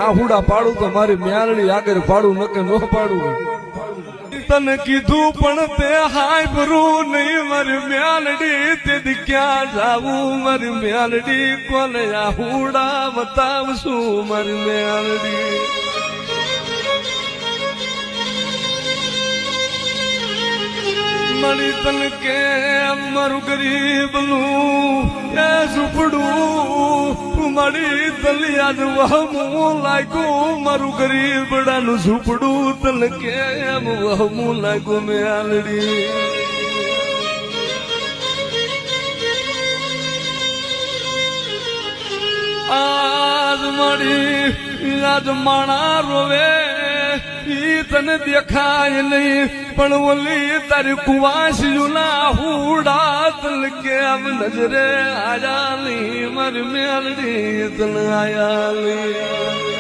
આહુડા પાડું તો મારી મ્યાલડી આગળ પાડું નકે નો પાડું તને કીધું પણ તે હાય ભરું નહીં મારી મ્યાલડી તે ક્યાં જાવું મારી મ્યાલડી કોને આહુડા બતાવશું મારી મ્યાલડી મળી તન કે મારું ગરીબનું એ ઝૂંપડું મળી તલી આજ વહમું લાગ્યું મારું ગરીબડાનું ઝૂંપડું તન કે એમ વહમું લાગ્યું મ્યાલડી આજ મળી આજ માણા રોવે તને દેખાય નહીં પણ ઓલી તારી કુવાસીના હુડા તલ કેમ નજરે આયા નહીં મારી મેલડી તલ આયા